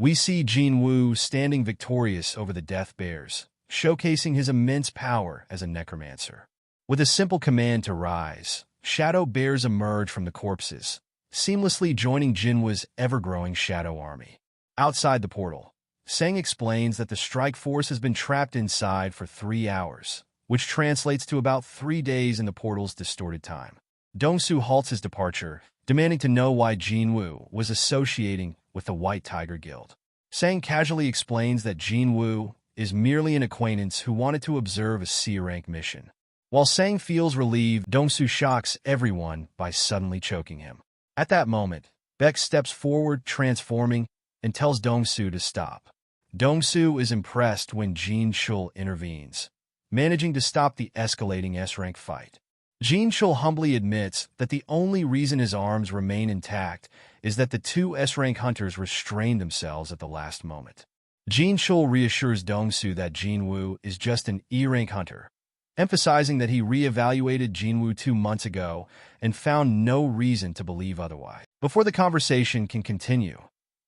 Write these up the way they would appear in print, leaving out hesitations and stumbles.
We see Jinwoo standing victorious over the Death Bears, showcasing his immense power as a necromancer. With a simple command to rise, shadow bears emerge from the corpses, seamlessly joining Jinwoo's ever-growing shadow army. Outside the portal, Sang explains that the strike force has been trapped inside for 3 hours, which translates to about 3 days in the portal's distorted time. Dongsu halts his departure, demanding to know why Jinwoo was associating with the White Tiger Guild. Sang casually explains that Jinwoo is merely an acquaintance who wanted to observe a C-rank mission. While Sang feels relieved, Dongsu shocks everyone by suddenly choking him. At that moment, Beck steps forward, transforming, and tells Dongsu to stop. Dongsu is impressed when Jin Chul intervenes, managing to stop the escalating S-rank fight. Jin Chul humbly admits that the only reason his arms remain intact is that the 2 S-rank hunters restrained themselves at the last moment. Jin Chul reassures Dongsu that Jinwoo is just an E-rank hunter, emphasizing that he re-evaluated Jinwoo 2 months ago and found no reason to believe otherwise. Before the conversation can continue,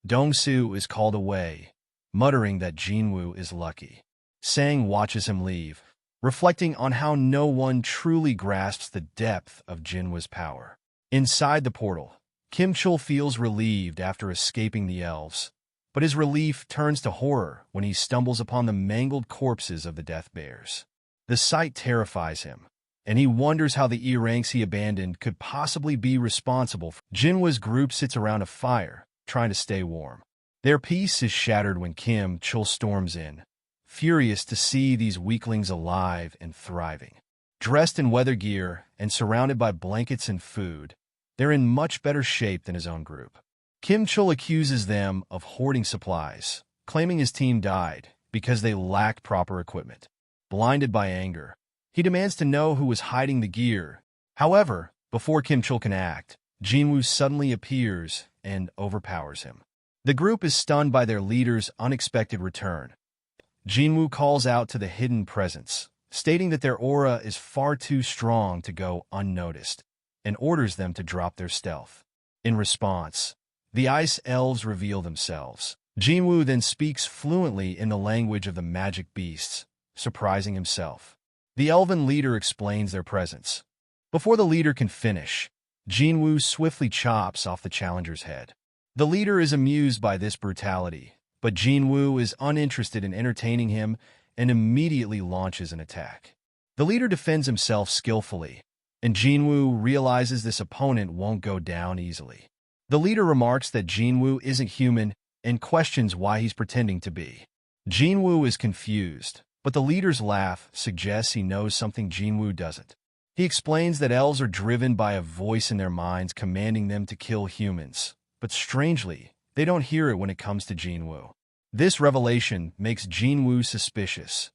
Dongsu is called away, muttering that Jinwoo is lucky. Sang watches him leave, reflecting on how no one truly grasps the depth of Jinwoo's power. Inside the portal, Kim Chul feels relieved after escaping the elves, but his relief turns to horror when he stumbles upon the mangled corpses of the Death Bears. The sight terrifies him, and he wonders how the E-ranks he abandoned could possibly be responsible. Jinwoo's group sits around a fire, trying to stay warm. Their peace is shattered when Kim Chul storms in, furious to see these weaklings alive and thriving. Dressed in weather gear and surrounded by blankets and food, they're in much better shape than his own group. Kim Chul accuses them of hoarding supplies, claiming his team died because they lacked proper equipment. Blinded by anger, he demands to know who was hiding the gear. However, before Kim Chul can act, Jinwoo suddenly appears and overpowers him. The group is stunned by their leader's unexpected return. Jinwoo calls out to the hidden presence, stating that their aura is far too strong to go unnoticed, and orders them to drop their stealth. In response, the ice elves reveal themselves. Jinwoo then speaks fluently in the language of the magic beasts, surprising himself. The elven leader explains their presence. Before the leader can finish, Jinwoo swiftly chops off the challenger's head. The leader is amused by this brutality, but Jinwoo is uninterested in entertaining him and immediately launches an attack. The leader defends himself skillfully, and Jinwoo realizes this opponent won't go down easily. The leader remarks that Jinwoo isn't human and questions why he's pretending to be. Jinwoo is confused, but the leader's laugh suggests he knows something Jinwoo doesn't. He explains that elves are driven by a voice in their minds commanding them to kill humans, but strangely, they don't hear it when it comes to Jinwoo. This revelation makes Jinwoo suspicious,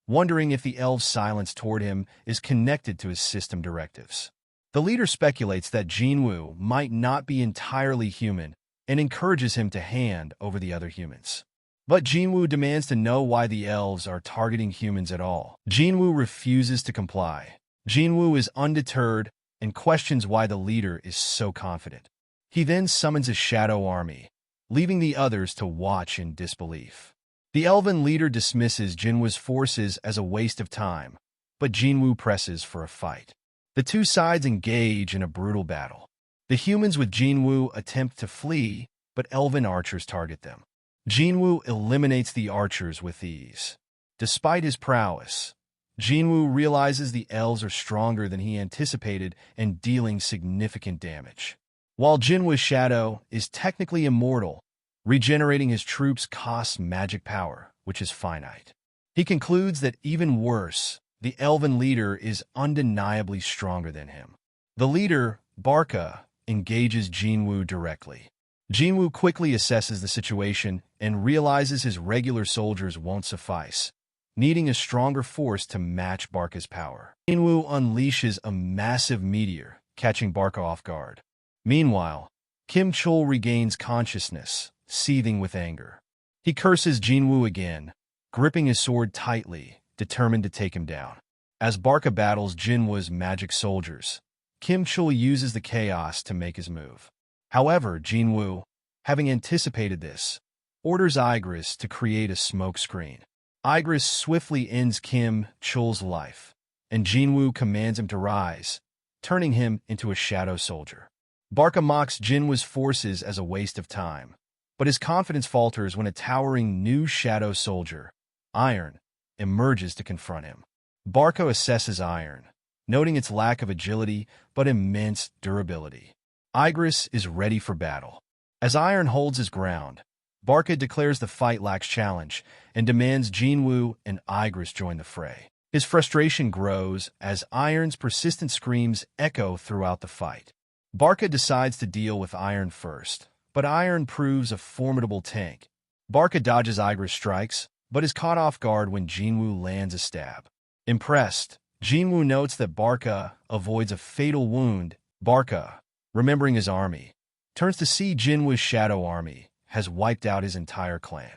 wondering if the elves' silence toward him is connected to his system directives. The leader speculates that Jinwoo might not be entirely human and encourages him to hand over the other humans. But Jinwoo demands to know why the elves are targeting humans at all. Jinwoo refuses to comply. Jinwoo is undeterred and questions why the leader is so confident. He then summons a shadow army, leaving the others to watch in disbelief. The elven leader dismisses Jinwoo's forces as a waste of time, but Jinwoo presses for a fight. The two sides engage in a brutal battle. The humans with Jinwoo attempt to flee, but elven archers target them. Jinwoo eliminates the archers with ease. Despite his prowess, Jinwoo realizes the elves are stronger than he anticipated and dealing significant damage. While Jinwoo's shadow is technically immortal, regenerating his troops costs magic power, which is finite. He concludes that even worse, the elven leader is undeniably stronger than him. The leader, Barca, engages Jinwoo directly. Jinwoo quickly assesses the situation and realizes his regular soldiers won't suffice, needing a stronger force to match Barca's power. Jinwoo unleashes a massive meteor, catching Barca off guard. Meanwhile, Kim Chul regains consciousness, seething with anger. He curses Jinwoo again, gripping his sword tightly, determined to take him down. As Barca battles Jinwoo's magic soldiers, Kim Chul uses the chaos to make his move. However, Jinwoo, having anticipated this, orders Igris to create a smokescreen. Igris swiftly ends Kim Chul's life, and Jinwoo commands him to rise, turning him into a shadow soldier. Barca mocks Jinwoo's forces as a waste of time, but his confidence falters when a towering new shadow soldier, Iron, emerges to confront him. Barca assesses Iron, noting its lack of agility but immense durability. Igris is ready for battle. As Iron holds his ground, Barca declares the fight lacks challenge and demands Jinwoo and Igris join the fray. His frustration grows as Iron's persistent screams echo throughout the fight. Barca decides to deal with Iron first, but Iron proves a formidable tank. Barca dodges Igris' strikes, but is caught off guard when Jinwoo lands a stab. Impressed, Jinwoo notes that Barca avoids a fatal wound. Barca, remembering his army, turns to see Jinwoo's shadow army has wiped out his entire clan.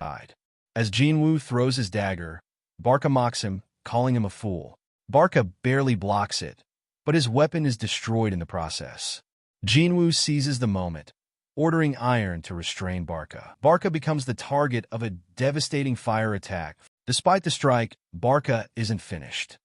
As Jinwoo throws his dagger, Barca mocks him, calling him a fool. Barca barely blocks it, but his weapon is destroyed in the process. Jinwoo seizes the moment, ordering Iron to restrain Barca. Barca becomes the target of a devastating fire attack. Despite the strike, Barca isn't finished.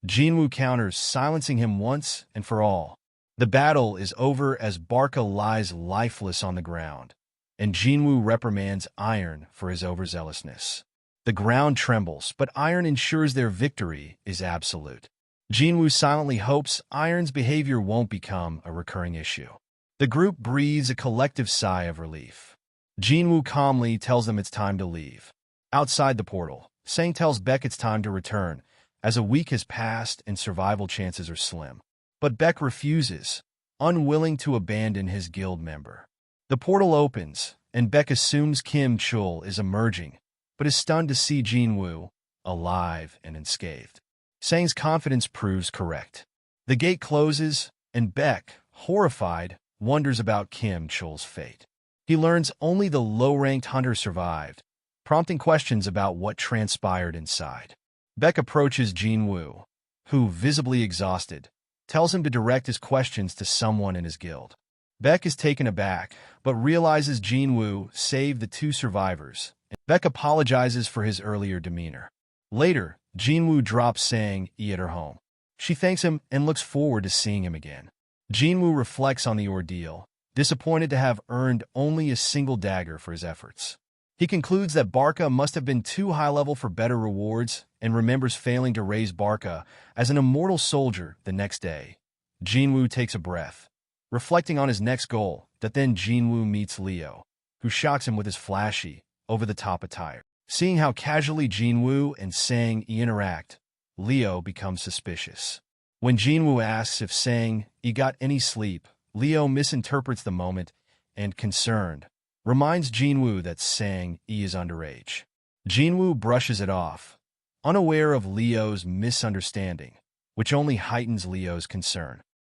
Jinwoo counters, silencing him once and for all. The battle is over as Barca lies lifeless on the ground, and Jinwoo reprimands Iron for his overzealousness. The ground trembles, but Iron ensures their victory is absolute. Jinwoo silently hopes Iron's behavior won't become a recurring issue. The group breathes a collective sigh of relief. Jinwoo calmly tells them it's time to leave. Outside the portal, Sang tells Beck it's time to return, as a week has passed and survival chances are slim. But Beck refuses, unwilling to abandon his guild member. The portal opens, and Beck assumes Kim Chul is emerging, but is stunned to see Jinwoo, alive and unscathed. Sang's confidence proves correct. The gate closes, and Beck, horrified, wonders about Kim Chul's fate. He learns only the low-ranked hunter survived, prompting questions about what transpired inside. Beck approaches Jinwoo, who, visibly exhausted, tells him to direct his questions to someone in his guild. Beck is taken aback, but realizes Jinwoo saved the two survivors. Beck apologizes for his earlier demeanor. Later, Jinwoo drops Sang at her home. She thanks him and looks forward to seeing him again. Jinwoo reflects on the ordeal, disappointed to have earned only a single dagger for his efforts. He concludes that Barca must have been too high-level for better rewards and remembers failing to raise Barca as an immortal soldier the next day. Jinwoo takes a breath, reflecting on his next goal, that then Jinwoo meets Leo, who shocks him with his flashy, over-the-top attire. Seeing how casually Jinwoo and Sang interact, Leo becomes suspicious. When Jinwoo asks if Sang got any sleep, Leo misinterprets the moment and, concerned, reminds Jinwoo that Sang is underage. Jinwoo brushes it off, unaware of Leo's misunderstanding, which only heightens Leo's concern.